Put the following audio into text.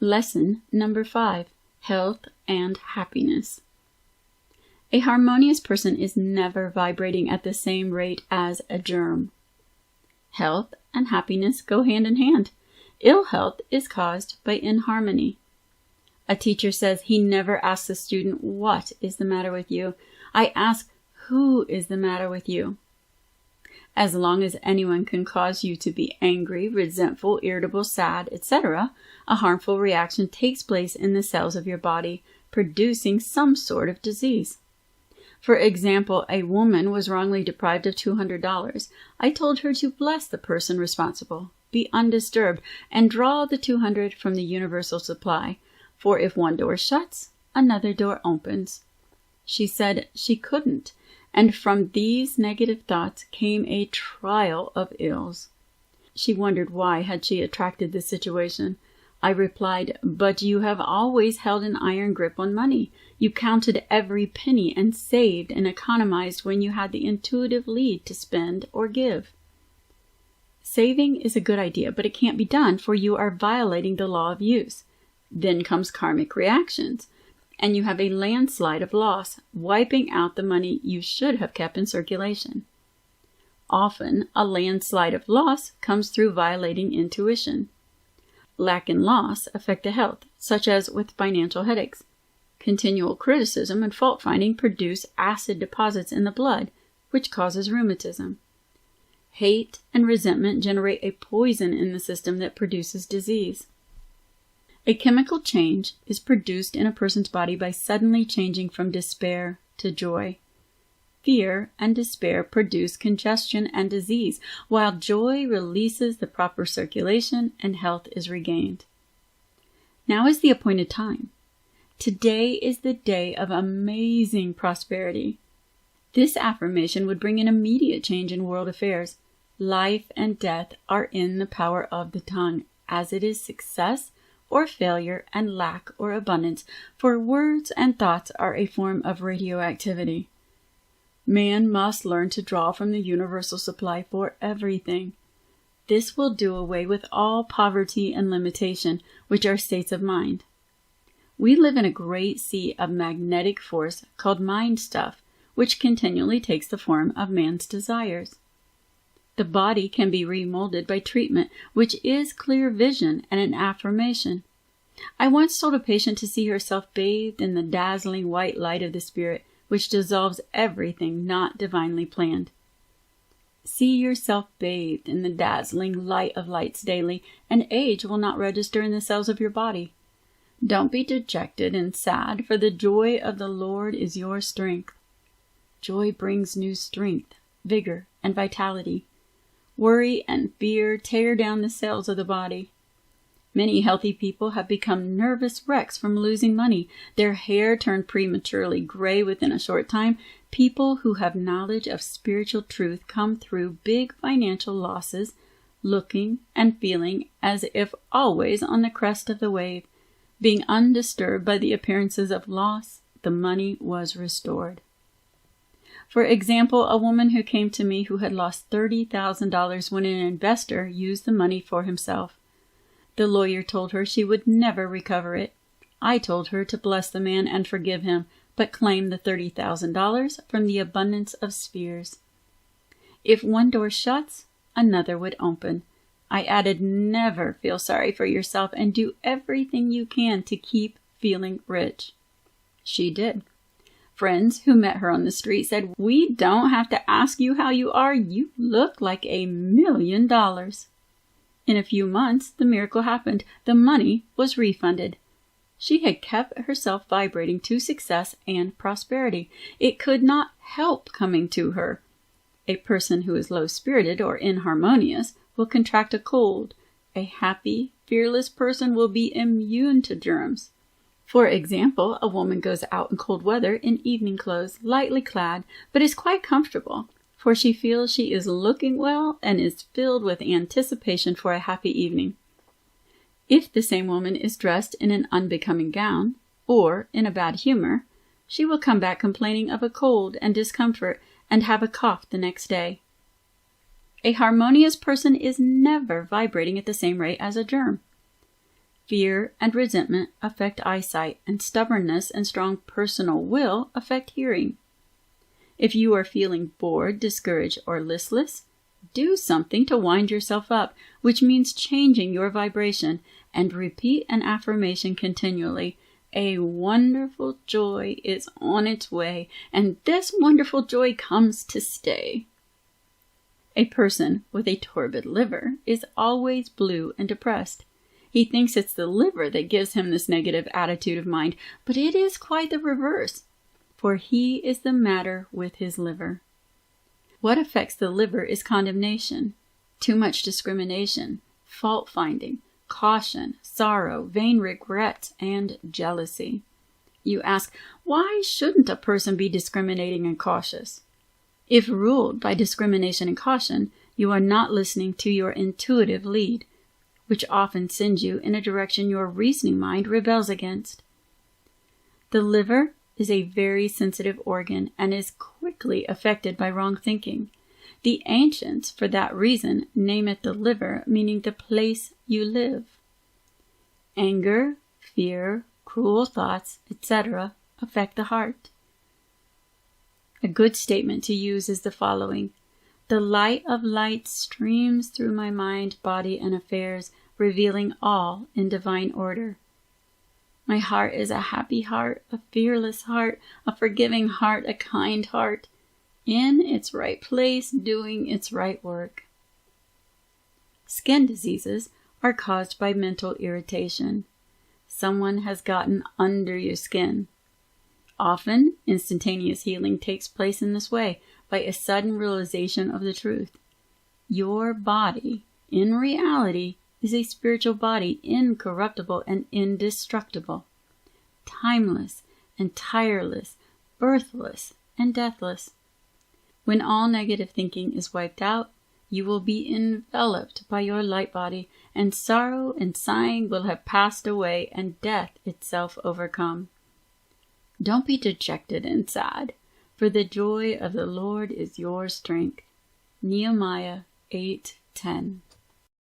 Lesson number 5, health and happiness. A harmonious person is never vibrating at the same rate as a germ. Health and happiness go hand in hand. Ill health is caused by inharmony. A teacher says he never asks a student, "What is the matter with you?" I ask, "Who is the matter with you?" As long as anyone can cause you to be angry, resentful, irritable, sad, etc., a harmful reaction takes place in the cells of your body, producing some sort of disease. For example, a woman was wrongly deprived of $200. I told her to bless the person responsible, be undisturbed, and draw the $200 from the universal supply, for if one door shuts, another door opens. She said she couldn't, and from these negative thoughts came a trial of ills. She wondered why had she attracted this situation. I replied, "But you have always held an iron grip on money. You counted every penny and saved and economized when you had the intuitive lead to spend or give. Saving is a good idea, but it can't be done, for you are violating the law of use. Then comes karmic reactions, and you have a landslide of loss, wiping out the money you should have kept in circulation. Often, a landslide of loss comes through violating intuition. Lack and loss affect the health, such as with financial headaches. Continual criticism and fault-finding produce acid deposits in the blood, which causes rheumatism. Hate and resentment generate a poison in the system that produces disease. A chemical change is produced in a person's body by suddenly changing from despair to joy. Fear and despair produce congestion and disease, while joy releases the proper circulation and health is regained. Now is the appointed time. Today is the day of amazing prosperity. This affirmation would bring an immediate change in world affairs. Life and death are in the power of the tongue, as it is success or failure and lack or abundance, for words and thoughts are a form of radioactivity. Man must learn to draw from the universal supply for everything. This will do away with all poverty and limitation, which are states of mind. We live in a great sea of magnetic force called mind stuff, which continually takes the form of man's desires. The body can be remolded by treatment, which is clear vision and an affirmation. I once told a patient to see herself bathed in the dazzling white light of the Spirit, which dissolves everything not divinely planned. See yourself bathed in the dazzling light of lights daily, and age will not register in the cells of your body. Don't be dejected and sad, for the joy of the Lord is your strength. Joy brings new strength, vigor, and vitality. Worry and fear tear down the cells of the body. Many healthy people have become nervous wrecks from losing money. Their hair turned prematurely gray within a short time. People who have knowledge of spiritual truth come through big financial losses, looking and feeling as if always on the crest of the wave. Being undisturbed by the appearances of loss, the money was restored. For example, a woman who came to me who had lost $30,000 when an investor used the money for himself. The lawyer told her she would never recover it. I told her to bless the man and forgive him, but claim the $30,000 from the abundance of spheres. If one door shuts, another would open. I added, never feel sorry for yourself and do everything you can to keep feeling rich. She did. Friends who met her on the street said, "We don't have to ask you how you are. You look like $1 million. In a few months, the miracle happened. The money was refunded. She had kept herself vibrating to success and prosperity. It could not help coming to her. A person who is low-spirited or inharmonious will contract a cold. A happy, fearless person will be immune to germs. For example, a woman goes out in cold weather in evening clothes, lightly clad, but is quite comfortable, for she feels she is looking well and is filled with anticipation for a happy evening. If the same woman is dressed in an unbecoming gown, or in a bad humor, she will come back complaining of a cold and discomfort and have a cough the next day. A harmonious person is never vibrating at the same rate as a germ. Fear and resentment affect eyesight, and stubbornness and strong personal will affect hearing. If you are feeling bored, discouraged, or listless, do something to wind yourself up, which means changing your vibration, and repeat an affirmation continually. A wonderful joy is on its way, and this wonderful joy comes to stay. A person with a torpid liver is always blue and depressed. He thinks it's the liver that gives him this negative attitude of mind, but it is quite the reverse, for he is the matter with his liver. What affects the liver is condemnation, too much discrimination, fault-finding, caution, sorrow, vain regrets, and jealousy. You ask, why shouldn't a person be discriminating and cautious? If ruled by discrimination and caution, you are not listening to your intuitive lead, which often sends you in a direction your reasoning mind rebels against. The liver is a very sensitive organ and is quickly affected by wrong thinking. The ancients, for that reason, name it the liver, meaning the place you live. Anger, fear, cruel thoughts, etc. affect the heart. A good statement to use is the following: the light of light streams through my mind, body, and affairs, revealing all in divine order. My heart is a happy heart, a fearless heart, a forgiving heart, a kind heart, in its right place, doing its right work. Skin diseases are caused by mental irritation. Someone has gotten under your skin. Often, instantaneous healing takes place in this way, by a sudden realization of the truth. Your body, in reality, is a spiritual body, incorruptible and indestructible, timeless and tireless, birthless and deathless. When all negative thinking is wiped out, you will be enveloped by your light body, and sorrow and sighing will have passed away, and death itself overcome. Don't be dejected and sad, for the joy of the Lord is your strength. Nehemiah 8:10.